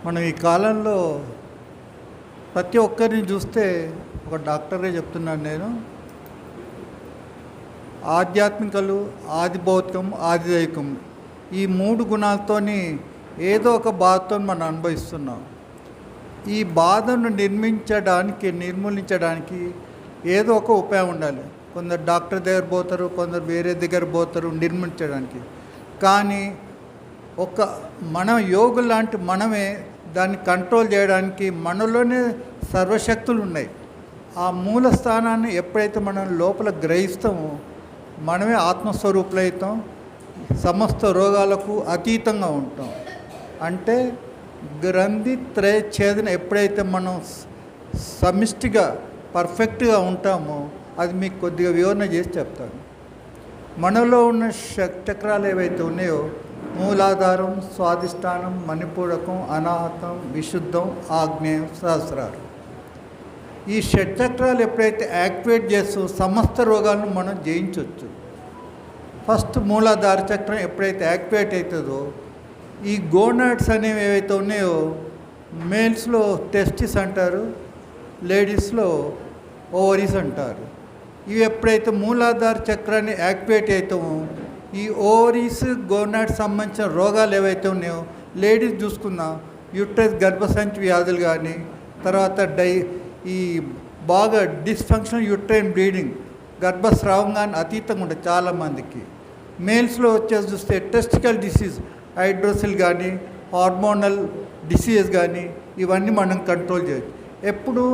మనం ఈ కాలంలో ప్రతి ఒక్కరిని చూస్తే ఒక డాక్టరే చెప్తున్నాను నేను, ఆధ్యాత్మికలు, ఆది భౌతికం, ఆది దైవికం ఈ మూడు గుణాలతోని ఏదో ఒక బాధతో మనం అనుభవిస్తున్నాం. ఈ బాధను నిర్మూలించడానికి ఏదో ఒక ఉపాయం ఉండాలి. కొందరు డాక్టర్ దగ్గర పోతారు, కొందరు వేరే దగ్గర పోతారు నిర్మించడానికి. కానీ మనం యోగులు లాంటి మనమే దాన్ని కంట్రోల్ చేయడానికి మనలోనే సర్వశక్తులు ఉన్నాయి. ఆ మూల స్థానాన్ని ఎప్పుడైతే మనం లోపల గ్రహిస్తామో మనమే ఆత్మస్వరూపులవుతాం, సమస్త రోగాలకు అతీతంగా ఉంటాం. అంటే గ్రంథి త్రయఛేదన ఎప్పుడైతే మనం సమిష్టిగా పర్ఫెక్ట్గా ఉంటామో అది మీకు కొద్దిగా వివరణ చేసి చెప్తాను. మనలో ఉన్న చక్రాలు ఏవైతే ఉన్నాయో మూలాధారం, స్వాధిష్టానం, మణిపూరకం, అనాహతం, విశుద్ధం, ఆగ్నేయం, సహస్రారం. ఈ షట్చక్రాలు ఎప్పుడైతే యాక్టివేట్ చేస్తూ సమస్త రోగాలను మనం జయించవచ్చు. ఫస్ట్ మూలాధార చక్రం ఎప్పుడైతే యాక్టివేట్ అవుతుందో ఈ గోనాడ్స్ అనేవి ఏవైతే ఉన్నాయో మేల్స్లో టెస్టిస్ అంటారు, లేడీస్లో ఓవరీస్ అంటారు. ఇవి ఎప్పుడైతే మూలాధార చక్రాన్ని యాక్టివేట్ అవుతామో ఈ ఓవరీస్, గోనాడ్స్ సంబంధించిన రోగాలు ఏవైతే ఉన్నాయో లేడీస్ చూసుకున్నా యూట్రస్ గర్భసంచి వ్యాధులు కానీ, తర్వాత ఈ బాగా డిస్ఫంక్షనల్ యూట్రైన్ బ్లీడింగ్, గర్భస్రావం కానీ అతీతంగా ఉంటుంది చాలామందికి. మేల్స్లో వచ్చేసి చూస్తే టెస్టికల్ డిసీజ్, హైడ్రోసిల్ కానీ, హార్మోనల్ డిసీజ్ కానీ ఇవన్నీ మనం కంట్రోల్ చేయొచ్చు. ఎప్పుడు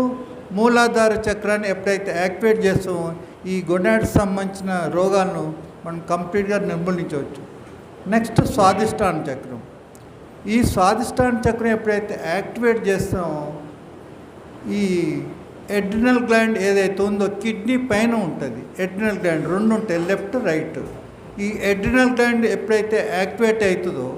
మూలాధార చక్రాన్ని ఎప్పుడైతే యాక్టివేట్ చేస్తామో ఈ గొనాడ్స్ సంబంధించిన రోగాలను మనం కంప్లీట్గా నిర్మూలించవచ్చు. నెక్స్ట్ స్వాధిష్టాన చక్రం. ఈ స్వాధిష్టాన చక్రం ఎప్పుడైతే యాక్టివేట్ చేస్తామో ఈ ఎడ్రినల్ గ్లాండ్ ఏదైతే ఉందో కిడ్నీ పైన ఉంటుంది. ఎడ్రినల్ గ్లాండ్ రెండు ఉంటాయి, లెఫ్ట్ రైట్. ఈ ఎడ్రినల్ గ్లాండ్ ఎప్పుడైతే యాక్టివేట్ అవుతుందో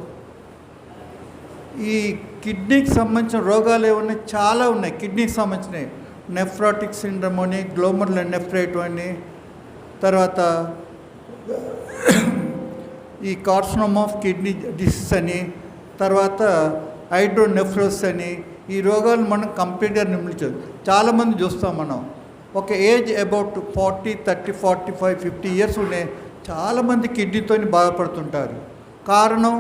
ఈ కిడ్నీకి సంబంధించిన రోగాలు ఏమన్నా చాలా ఉన్నాయి. కిడ్నీకి సంబంధించినవి నెఫ్రాటిక్ సిండ్రోమ్ అని, గ్లోమరులర్ నెఫ్రైటిస్ అని, తర్వాత ఈ కార్సినోమా ఆఫ్ కిడ్నీ డిసీజ్ అని, తర్వాత హైడ్రోనెఫ్రోసిస్ అని ఈ రోగాలు మనం కంప్లీట్గా నిర్మూలించవచ్చు. చాలామంది చూస్తాం మనం ఒక ఏజ్ అబౌట్ 40, 30, 45, 50 ఇయర్స్ ఉండే చాలామంది కిడ్నీతో బాధపడుతుంటారు. కారణం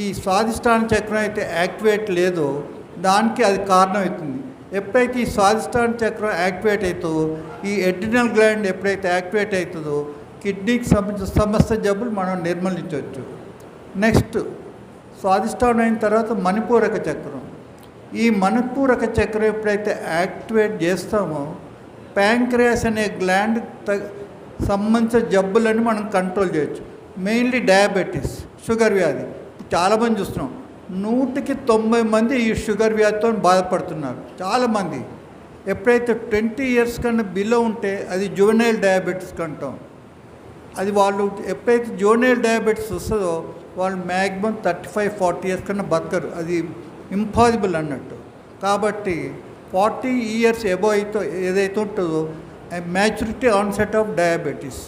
ఈ స్వాధిష్టాన చక్రం అయితే యాక్టివేట్ లేదో దానికి అది కారణం అవుతుంది. ఎప్పుడైతే ఈ స్వాధిష్టాన చక్రం యాక్టివేట్ అవుతుందో ఈ ఎడ్రినల్ గ్లాండ్ ఎప్పుడైతే యాక్టివేట్ అవుతుందో కిడ్నీకి సంబంధించిన సమస్త జబ్బులు మనం నిర్మూలించవచ్చు. నెక్స్ట్ స్వాధిష్టానం అయిన తర్వాత మణిపూరక చక్రం. ఈ మణిపూరక చక్రం ఎప్పుడైతే యాక్టివేట్ చేస్తామో ప్యాంక్రియాస్ అనే గ్లాండ్ సంబంధించిన జబ్బులని మనం కంట్రోల్ చేయొచ్చు. మెయిన్లీ డయాబెటీస్, షుగర్ వ్యాధి. చాలామంది చూస్తున్నాం 100కి 90 మంది ఈ షుగర్ వ్యాధితో బాధపడుతున్నారు. చాలామంది ఎప్పుడైతే 20 ఇయర్స్ కన్నా బిలో ఉంటే అది జువెనైల్ డయాబెటీస్ అంటాం. అది వాళ్ళు ఎప్పుడైతే జువెనైల్ డయాబెటీస్ వస్తుందో వాళ్ళు మ్యాక్సిమం 35-40 ఇయర్స్ కన్నా బతకరు. అది ఇంపాసిబుల్ అన్నట్టు. కాబట్టి 40 ఇయర్స్ ఎబో అయితే ఏదైతే ఉంటుందో మ్యాచ్యూరిటీ ఆన్సెట్ ఆఫ్ డయాబెటీస్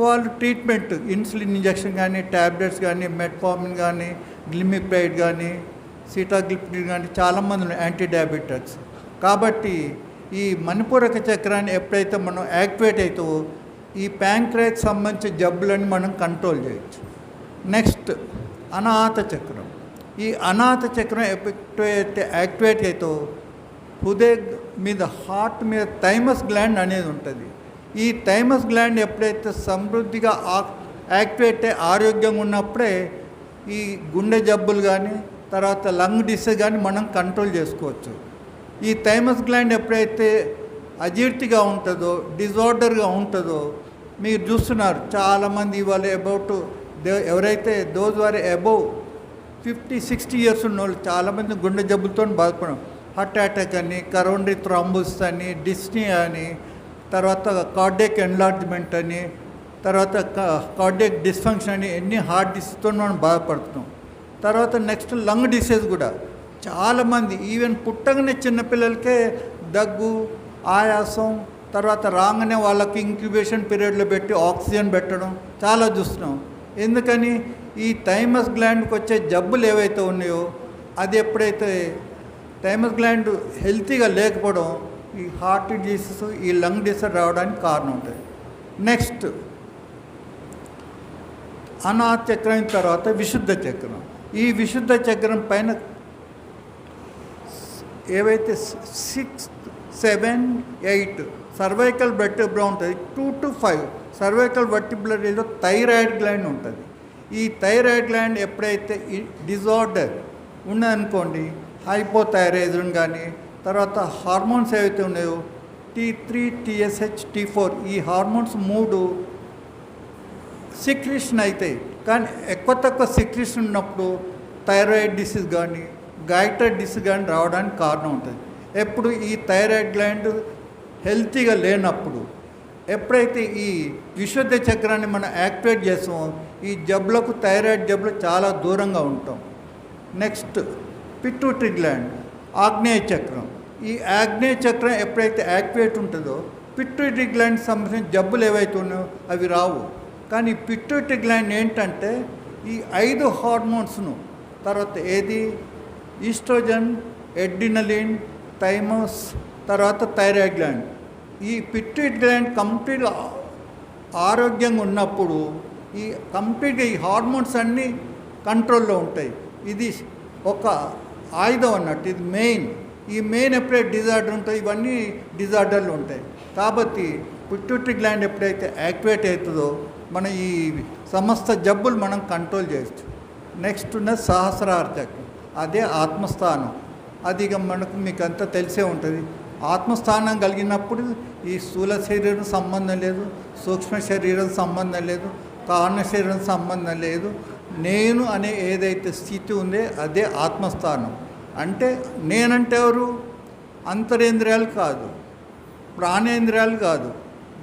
వాళ్ళు ట్రీట్మెంట్ ఇన్సులిన్ ఇంజెక్షన్ కానీ, ట్యాబ్లెట్స్ కానీ, మెట్ఫార్మిన్ కానీ, గ్లిమిప్రైడ్ కానీ, సీటాగ్లిప్టిన్ కానీ చాలామంది యాంటీ డయాబెటిక్స్. కాబట్టి ఈ మణిపూరక చక్రాన్ని ఎప్పుడైతే మనం యాక్టివేట్ అవుతావో ఈ ప్యాంక్రియాస్కి సంబంధించిన జబ్బులని మనం కంట్రోల్ చేయొచ్చు. నెక్స్ట్ అనాహత చక్రం. ఈ అనాహత చక్రం ఎప్పుడైతే యాక్టివేట్ అవుతావో హృదయ మీద, హార్ట్ మీద థైమస్ గ్లాండ్ అనేది ఉంటుంది. ఈ థైమస్ గ్లాండ్ ఎప్పుడైతే సమృద్ధిగా యాక్టివేట్ అయ్యి ఆరోగ్యంగా ఉన్నప్పుడే ఈ గుండె జబ్బులు కానీ, తర్వాత లంగ్ డిసీజ్ కానీ మనం కంట్రోల్ చేసుకోవచ్చు. ఈ థైమస్ గ్లాండ్ ఎప్పుడైతే అజీర్తిగా ఉంటుందో, డిజార్డర్గా ఉంటుందో మీరు చూస్తున్నారు చాలామంది ఇవాళ ఎవరైతే దోస్ వారి అబౌవ్ 50-60 ఇయర్స్ ఉన్న వాళ్ళు చాలామంది గుండె జబ్బులతో బాధపడడం. హార్ట్ అటాక్ అని, కరోనరీ థ్రాంబోసిస్ అని, డిస్నియా అని, తర్వాత కార్డియక్ ఎన్లార్జ్మెంట్ అని, తర్వాత కార్డియక్ డిస్ఫంక్షన్ అని, ఎన్ని హార్ట్ డిసీజ్తో మనం బాధపడుతున్నాం. తర్వాత నెక్స్ట్ లంగ్ డిసీజ్ కూడా చాలామంది ఈవెన్ పుట్టగానే చిన్నపిల్లలకే దగ్గు, ఆయాసం, తర్వాత రాగానే వాళ్ళకి ఇంక్యుబేషన్ పీరియడ్లో పెట్టి ఆక్సిజన్ పెట్టడం చాలా చూస్తున్నాం. ఎందుకని ఈ థైమస్ గ్లాండ్కి వచ్చే జబ్బులు ఏవైతే ఉన్నాయో అది ఎప్పుడైతే థైమస్ గ్లాండ్ హెల్తీగా లేకపోవడం ఈ హార్ట్ డిసీజెస్ ఈ లంగ్ డిసీజ్ రావడానికి కారణం ఉంటుంది. నెక్స్ట్ అనాహత చక్రం తర్వాత విశుద్ధ చక్రం. ఈ విశుద్ధ చక్రం పైన ఏవైతే 6, 7, 8 సర్వైకల్ వెర్టిబ్రా ఉంటుంది. 2 to 5 సర్వైకల్ వెర్టిబ్రాలో థైరాయిడ్ గ్లాండ్ ఉంటుంది. ఈ థైరాయిడ్ గ్లాండ్ ఎప్పుడైతే ఈ డిజార్డర్ ఉన్నదనుకోండి, హైపోథైరాయిజం కానీ తర్వాత హార్మోన్స్ ఏవైతే ఉన్నాయో T3, TSH, T4 ఈ హార్మోన్స్ 3 సిక్రిషన్ అవుతాయి. కానీ ఎక్కువ తక్కువ సిక్రిషన్ ఉన్నప్పుడు థైరాయిడ్ డిసీజ్ కానీ గైటర్ డిసీజ్ కానీ రావడానికి కారణం ఉంటుంది. ఎప్పుడు ఈ థైరాయిడ్ గ్లాండ్ హెల్తీగా లేనప్పుడు, ఎప్పుడైతే ఈ విశుద్ధ చక్రాన్ని మనం యాక్టివేట్ చేస్తామో ఈ జబ్బులకు థైరాయిడ్ జబ్బులు చాలా దూరంగా ఉంటాం. నెక్స్ట్ పిట్యూటరీ గ్లాండ్, ఆగ్నేయ చక్రం. ఈ ఆగ్నేయ చక్రం ఎప్పుడైతే యాక్టివేట్ ఉంటుందో పిట్యూటరీ గ్లాండ్ సంబంధించిన జబ్బులు ఏవైతే ఉన్నాయో అవి రావు. కానీ పిట్యూటరీ గ్లాండ్ ఏంటంటే ఈ 5 హార్మోన్స్ను తర్వాత ఏది ఈస్ట్రోజన్, ఎడ్రినలిన్, థైమస్ తర్వాత థైరాయిడ్ గ్లాండ్. ఈ పిట్యూటరీ గ్లాండ్ కంప్లీట్గా ఆరోగ్యంగా ఉన్నప్పుడు ఈ కంప్లీట్గా ఈ హార్మోన్స్ అన్నీ కంట్రోల్లో ఉంటాయి. ఇది ఒక ఆయుధం అన్నట్టు, ఇది మెయిన్. ఈ మెయిన్ ఎప్పుడైతే డిజార్డర్ ఉంటుందో ఇవన్నీ డిజార్డర్లు ఉంటాయి. కాబట్టి పిట్యూటరీ గ్లాండ్ ఎప్పుడైతే యాక్టివేట్ అవుతుందో మన ఈ సమస్త జబ్బులు మనం కంట్రోల్ చేయొచ్చు. నెక్స్ట్ ఉన్న సహస్రార చక్రం, అదే ఆత్మస్థానం. అది ఇక మనకు మీకు అంతా తెలిసే ఉంటుంది. ఆత్మస్థానం కలిగినప్పుడు ఈ స్థూల శరీరం సంబంధం లేదు, సూక్ష్మ శరీరం సంబంధం లేదు, కారణ శరీరం సంబంధం లేదు. నేను అనే ఏదైతే స్థితి ఉందో అదే ఆత్మస్థానం. అంటే నేనంటే ఎవరు? అంతరేంద్రియాలు కాదు, ప్రాణేంద్రియాలు కాదు,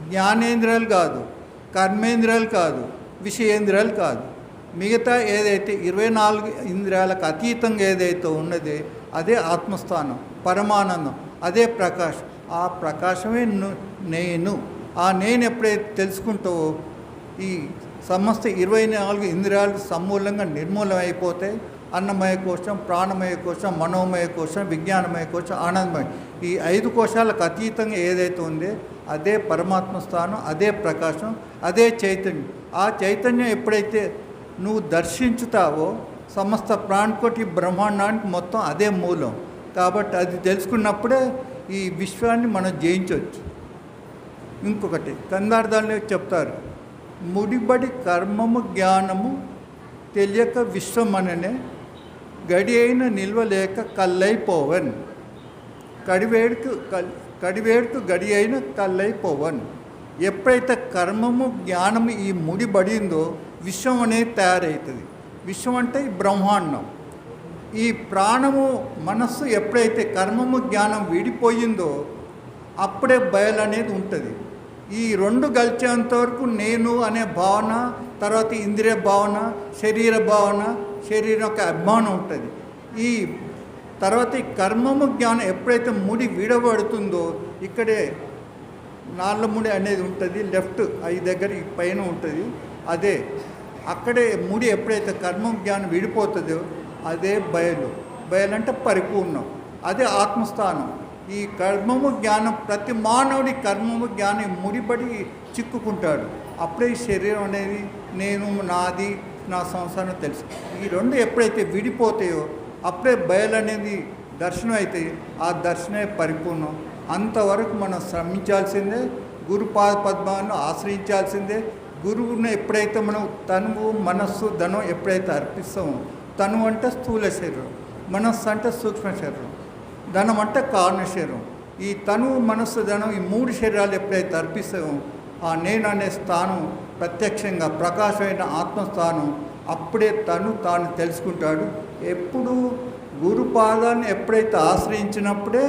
జ్ఞానేంద్రియాలు కాదు, కర్మేంద్రియాలు కాదు, విషయేంద్రియాలు కాదు. మిగతా ఏదైతే 24 ఇంద్రియాలకు అతీతంగా ఏదైతే ఉన్నదో అదే ఆత్మస్థానం, పరమానందం, అదే ప్రకాశం. ఆ ప్రకాశమే నేను. ఆ నేను ఎప్పుడైతే తెలుసుకుంటావో ఈ సమస్త 24 ఇంద్రియాలు సమూలంగా నిర్మూలం అయిపోతాయి. అన్నమయ కోశం, ప్రాణమయ కోశం, మనోమయ కోశం, విజ్ఞానమయ కోశం, ఆనందమయ, ఈ 5 కోశాలకు అతీతంగా ఏదైతే ఉందో అదే పరమాత్మ స్థానం, అదే ప్రకాశం, అదే చైతన్యం. ఆ చైతన్యం ఎప్పుడైతే నువ్వు దర్శించుతావో సమస్త ప్రాణకోటి బ్రహ్మాండానికి మొత్తం అదే మూలం. కాబట్టి అది తెలుసుకున్నప్పుడే ఈ విశ్వాన్ని మనం జయించవచ్చు. ఇంకొకటి కందార్థాలనే చెప్తారు, ముడిబడి కర్మము జ్ఞానము తెలియక విశ్వమననే గడి అయిన నిల్వలేక కల్లైపోవన్. కడివేడుకు గడి అయిన కల్లైపోవన్. ఎప్పుడైతే కర్మము జ్ఞానము ఈ ముడిబడిందో విశ్వం అనేది తయారవుతుంది. విశ్వం అంటే ఈ బ్రహ్మాండం. ఈ ప్రాణము మనస్సు ఎప్పుడైతే కర్మము జ్ఞానం విడిపోయిందో అప్పుడే బయలు అనేది ఉంటుంది. ఈ 2 కలిసేంత వరకు నేను అనే భావన, తర్వాత ఇంద్రియ భావన, శరీర భావన, శరీరం యొక్క అభిమానం ఉంటుంది. ఈ తర్వాత ఈ కర్మము జ్ఞానం ఎప్పుడైతే ముడి విడబడుతుందో ఇక్కడే నాళ్ళ ముడి అనేది ఉంటుంది, లెఫ్ట్ ఐ దగ్గర ఈ పైన ఉంటుంది. అదే అక్కడే ముడి ఎప్పుడైతే కర్మ జ్ఞానం విడిపోతుందో అదే బయలు. బయలు అంటే పరిపూర్ణం, అదే ఆత్మస్థానం. ఈ కర్మము జ్ఞానం ప్రతి మానవుడి కర్మము జ్ఞానం ముడిపడి చిక్కుకుంటాడు. అప్పుడే ఈ శరీరం అనేది నేను, నాది, నా సంసారం తెలుసు. ఈ 2 ఎప్పుడైతే విడిపోతాయో అప్పుడే బయలు అనేది దర్శనం అవుతాయి. ఆ దర్శనమే పరిపూర్ణం. అంతవరకు మనం శ్రమించాల్సిందే, గురుపాద పద్మాలను ఆశ్రయించాల్సిందే. గురువుని ఎప్పుడైతే మనం తనువు, మనస్సు, ధనం ఎప్పుడైతే అర్పిస్తామో, తనువు అంటే స్థూల శరీరం, మనస్సు అంటే సూక్ష్మ శరీరం, ధనం అంటే కారణ శరీరం. ఈ తనువు, మనస్సు, ధనం ఈ 3 శరీరాలు ఎప్పుడైతే అర్పిస్తామో ఆ నేను అనే స్థానం ప్రత్యక్షంగా ప్రకాశమైన ఆత్మస్థానం. అప్పుడే తాను తెలుసుకుంటాడు. ఎప్పుడు గురుపాదాన్ని ఎప్పుడైతే ఆశ్రయించినప్పుడే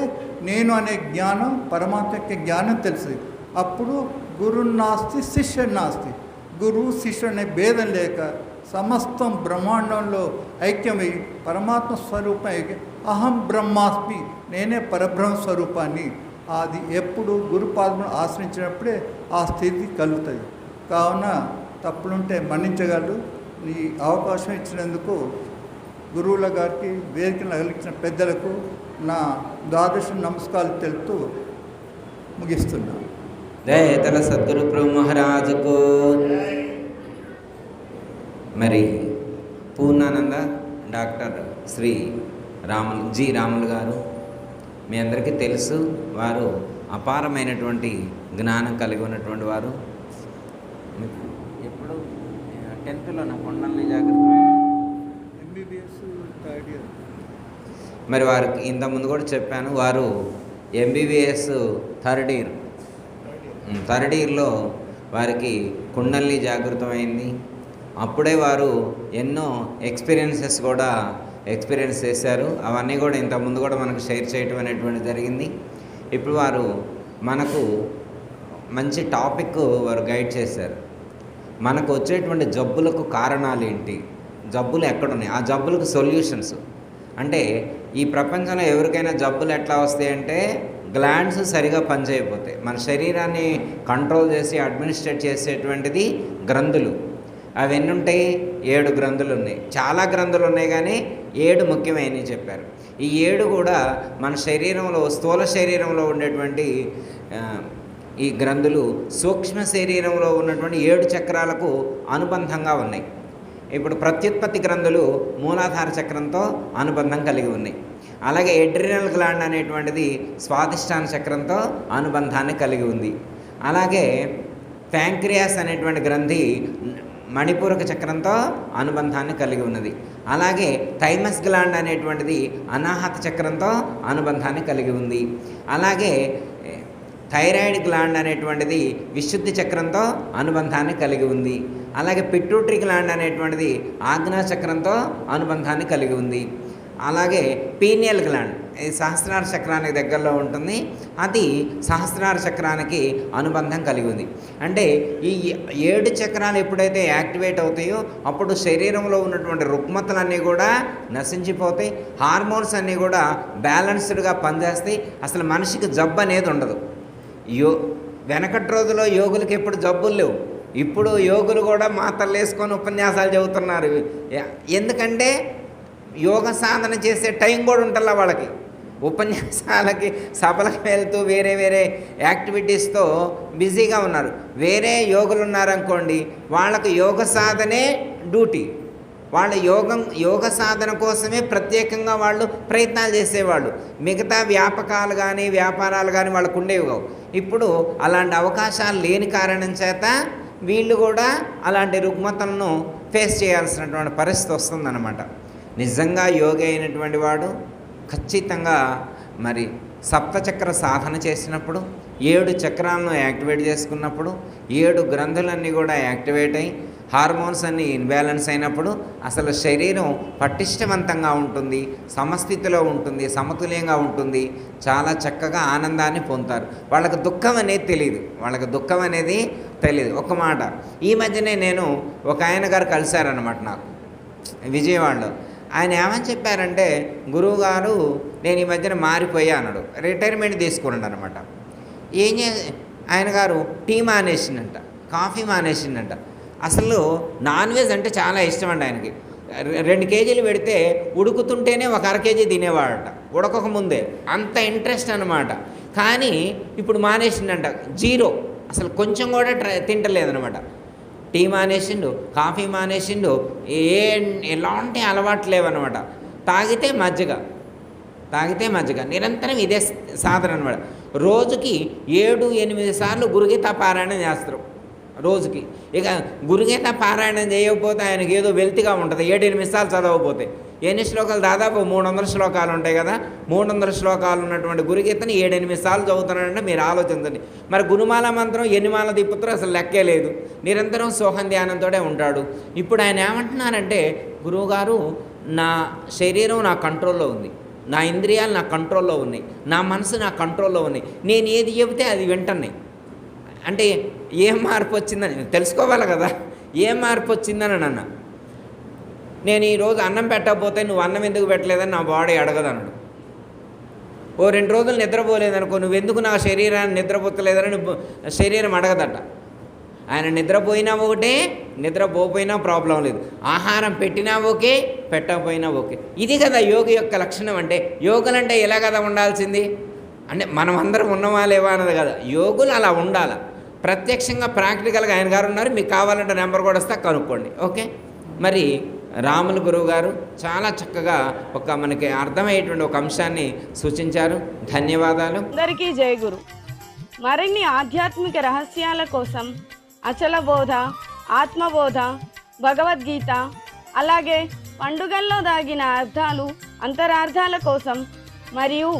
నేను అనే జ్ఞానం, పరమాత్మ యొక్క జ్ఞానం తెలుసు. అప్పుడు గురు నాస్తి శిష్య నాస్తి. గురువు శిష్యుడు అనే భేదం లేక సమస్తం బ్రహ్మాండంలో ఐక్యమై పరమాత్మ స్వరూపం అహం బ్రహ్మాస్మి, నేనే పరబ్రహ్మ స్వరూపాన్ని. అది ఎప్పుడు గురుపాదమును ఆశ్రయించినప్పుడే ఆ స్థితి కలుగుతుంది. కావున తప్పులుంటే మన్నించగలరు. ఈ అవకాశం ఇచ్చినందుకు గురువుల గారికి, వేదికను అలిగించిన పెద్దలకు నా ద్వాదశ నమస్కారాలు తెలుపుతూ ముగిస్తున్నాను. దయతల సద్గురు ప్రభు మహారాజుకు. మరి పూర్ణానంద డాక్టర్ శ్రీ రాములు గారు మీ అందరికీ తెలుసు. వారు అపారమైనటువంటి జ్ఞానం కలిగి ఉన్నటువంటి వారు. ఎప్పుడు 10th నా కొండల్ని జాగ్రత్త MBBS థర్డ్ ఇయర్. మరి వారికి ఇంతకుముందు కూడా చెప్పాను, వారు MBBS థర్డ్ ఇయర్లో వారికి కుండల్ని జాగృతమైంది. అప్పుడే వారు ఎన్నో ఎక్స్పీరియన్స్ చేశారు. అవన్నీ కూడా ఇంతకుముందు కూడా మనకు షేర్ చేయటం అనేటువంటి జరిగింది. ఇప్పుడు వారు మనకు మంచి టాపిక్ వారు గైడ్ చేశారు. మనకు వచ్చేటువంటి జబ్బులకు కారణాలు ఏంటి, జబ్బులు ఎక్కడున్నాయి, ఆ జబ్బులకు సొల్యూషన్స్. అంటే ఈ ప్రపంచంలో ఎవరికైనా జబ్బులు ఎట్లా వస్తాయంటే గ్లాండ్స్ సరిగా పనిచేయకపోతాయి. మన శరీరాన్ని కంట్రోల్ చేసి అడ్మినిస్ట్రేట్ చేసేటువంటిది గ్రంథులు. అవి ఎన్ని ఉంటాయి? 7 గ్రంథులు ఉన్నాయి. చాలా గ్రంథులు ఉన్నాయి కానీ 7 ముఖ్యమైనవి చెప్పారు. ఈ 7 కూడా మన శరీరంలో, స్థూల శరీరంలో ఉండేటువంటి ఈ గ్రంథులు సూక్ష్మ శరీరంలో ఉన్నటువంటి 7 చక్రాలకు అనుబంధంగా ఉన్నాయి. ఇప్పుడు ప్రత్యుత్పత్తి గ్రంథులు మూలాధార చక్రంతో అనుబంధం కలిగి ఉన్నాయి. అలాగే ఎడ్రినల్ గ్లాండ్ అనేటువంటిది స్వాదిష్టాన చక్రంతో అనుబంధాన్ని కలిగి ఉంది. అలాగే ప్యాంక్రియాస్ అనేటువంటి గ్రంథి మణిపూరక చక్రంతో అనుబంధాన్ని కలిగి ఉన్నది. అలాగే థైమస్ గ్లాండ్ అనేటువంటిది అనాహత చక్రంతో అనుబంధాన్ని కలిగి ఉంది. అలాగే థైరాయిడ్ గ్లాండ్ అనేటువంటిది విశుద్ధి చక్రంతో అనుబంధాన్ని కలిగి ఉంది. అలాగే పిట్యూటరీ గ్లాండ్ అనేటువంటిది ఆజ్ఞా చక్రంతో అనుబంధాన్ని కలిగి ఉంది. అలాగే పీనియల్ గ్లాండ్ ఇది సహస్రార చక్రానికి దగ్గరలో ఉంటుంది. అది సహస్రార చక్రానికి అనుబంధం కలిగి ఉంది. అంటే ఈ 7 చక్రాలు ఎప్పుడైతే యాక్టివేట్ అవుతాయో అప్పుడు శరీరంలో ఉన్నటువంటి రుగ్మతలన్నీ కూడా నశించిపోతాయి. హార్మోన్స్ అన్నీ కూడా బ్యాలెన్స్డ్గా పనిచేస్తాయి. అసలు మనిషికి జబ్బు అనేది ఉండదు. వెనకటి రోజుల్లో యోగులకి ఎప్పుడు జబ్బులు లేవు. ఇప్పుడు యోగులు కూడా మాతలు వేసుకొని ఉపన్యాసాలు చెబుతున్నారు. ఎందుకంటే యోగ సాధన చేసే టైం కూడా ఉంటుందా వాళ్ళకి. ఉపన్యాసాలకి, సభలకు వెళ్తూ వేరే వేరే యాక్టివిటీస్తో బిజీగా ఉన్నారు. వేరే యోగులు ఉన్నారనుకోండి, వాళ్ళకు యోగ సాధనే డ్యూటీ. వాళ్ళ యోగ సాధన కోసమే ప్రత్యేకంగా వాళ్ళు ప్రయత్నాలు చేసేవాళ్ళు. మిగతా వ్యాపకాలు కానీ వ్యాపారాలు కానీ వాళ్ళకు ఉండేవి కావు. ఇప్పుడు అలాంటి అవకాశాలు లేని కారణం చేత వీళ్ళు కూడా అలాంటి రుగ్మతలను ఫేస్ చేయాల్సినటువంటి పరిస్థితి వస్తుందన్నమాట. నిజంగా యోగి అయినటువంటి వాడు ఖచ్చితంగా మరి సప్తచక్ర సాధన చేసినప్పుడు, 7 చక్రాలను యాక్టివేట్ చేసుకున్నప్పుడు, 7 గ్రంథులన్నీ కూడా యాక్టివేట్ అయ్యి హార్మోన్స్ అన్నీ ఇన్బ్యాలెన్స్ అయినప్పుడు అసలు శరీరం పటిష్టవంతంగా ఉంటుంది, సమస్థితిలో ఉంటుంది, సమతుల్యంగా ఉంటుంది. చాలా చక్కగా ఆనందాన్ని పొందుతారు. వాళ్ళకి దుఃఖం అనేది తెలియదు. ఒక మాట, ఈ మధ్యనే నేను ఒక ఆయన గారు కలిశారనమాట నాకు విజయవాడలో. ఆయన ఏమని చెప్పారంటే, గురువుగారు నేను ఈ మధ్యన మారిపోయా అన్నాడు. రిటైర్మెంట్ తీసుకున్నాడు అనమాట. ఆయన గారు టీ మానేసిందంట, కాఫీ మానేసిందంట. అసలు నాన్ వెజ్ అంటే చాలా ఇష్టం అండి ఆయనకి. 2 కేజీలు పెడితే ఉడుకుతుంటేనే ఒక 1/2 కేజీ తినేవాడట, ఉడకక ముందే. అంత ఇంట్రెస్ట్ అనమాట. కానీ ఇప్పుడు మానేసిందంట, 0, అసలు కొంచెం కూడా తింటలేదనమాట. టీ మానేసిండు, కాఫీ మానేసిండు, ఎలాంటి అలవాటు లేవన్నమాట. తాగితే మజ్జిగ నిరంతరం ఇదే సాధన అనమాట. రోజుకి 7-8 సార్లు గురుగీతా పారాయణం చేస్తారు రోజుకి. ఇక గురుగీతా పారాయణం చేయకపోతే ఆయనకి ఏదో వెల్తిగా ఉంటుంది. 7-8 సార్లు చదవకపోతే ఎన్ని శ్లోకాలు? దాదాపు 300 శ్లోకాలు ఉంటాయి కదా. 300 శ్లోకాలు ఉన్నటువంటి గురుగీతని 7-8 సార్లు చదువుతున్నాడంటే మీరు ఆలోచించండి. మరి గురుమాల మంత్రం ఎన్ని మాల తిప్పుతారో అసలు లెక్కే లేదు. నిరంతరం సోహం ధ్యానంతో ఉంటాడు. ఇప్పుడు ఆయన ఏమంటున్నారంటే, గురువుగారు నా శరీరం నా కంట్రోల్లో ఉంది, నా ఇంద్రియాలు నా కంట్రోల్లో ఉన్నాయి, నా మనసు నా కంట్రోల్లో ఉన్నాయి, నేను ఏది చెబితే అది వింటున్నాయి. అంటే ఏం మార్పు వచ్చిందని తెలుసుకోవాలి కదా. ఏం మార్పు వచ్చిందని అన్న, నేను ఈరోజు అన్నం పెట్టకపోతే నువ్వు అన్నం ఎందుకు పెట్టలేదని నా బాడీ అడగదన్నాడు. ఓ 2 రోజులు నిద్రపోలేదనుకో, నువ్వెందుకు నా శరీరాన్ని నిద్రపోతలేదని శరీరం అడగదట. ఆయన నిద్రపోయినా ఒకటే, నిద్రపోయినా ప్రాబ్లం లేదు, ఆహారం పెట్టినా ఓకే, పెట్టకపోయినా ఓకే. ఇది కదా యోగి యొక్క లక్షణం. అంటే యోగులు అంటే ఎలా కదా ఉండాల్సింది, అంటే మనం అందరం ఉన్నవా లేవా అన్నది కదా, యోగులు అలా ఉండాలి. ప్రత్యక్షంగా ప్రాక్టికల్గా ఆయన గారు ఉన్నారు, మీకు కావాలంటే నెంబర్ కూడా వస్తే కనుక్కోండి. ఓకే. మరి రాములు గురువు గారు చాలా చక్కగా మనకి అర్థమయ్యేటువంటి ఒక అంశాన్ని సూచించారు. ధన్యవాదాలు. అందరికీ జై గురు. మరిన్ని ఆధ్యాత్మిక రహస్యాల కోసం అచల బోధ, ఆత్మబోధ, భగవద్గీత, అలాగే పండుగల్లో దాగిన అర్థాలు, అంతరార్థాల కోసం మరియు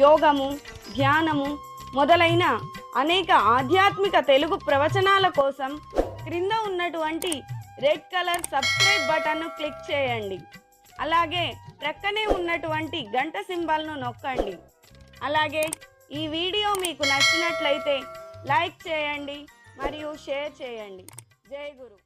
యోగము, ధ్యానము మొదలైన అనేక ఆధ్యాత్మిక తెలుగు ప్రవచనాల కోసం క్రింద ఉన్నటువంటి రెడ్ కలర్ సబ్స్క్రైబ్ బటన్ను క్లిక్ చేయండి. అలాగే ప్రక్కనే ఉన్నటువంటి గంట సింబల్ను నొక్కండి. అలాగే ఈ వీడియో మీకు నచ్చినట్లయితే లైక్ చేయండి మరియు షేర్ చేయండి. జై గురు.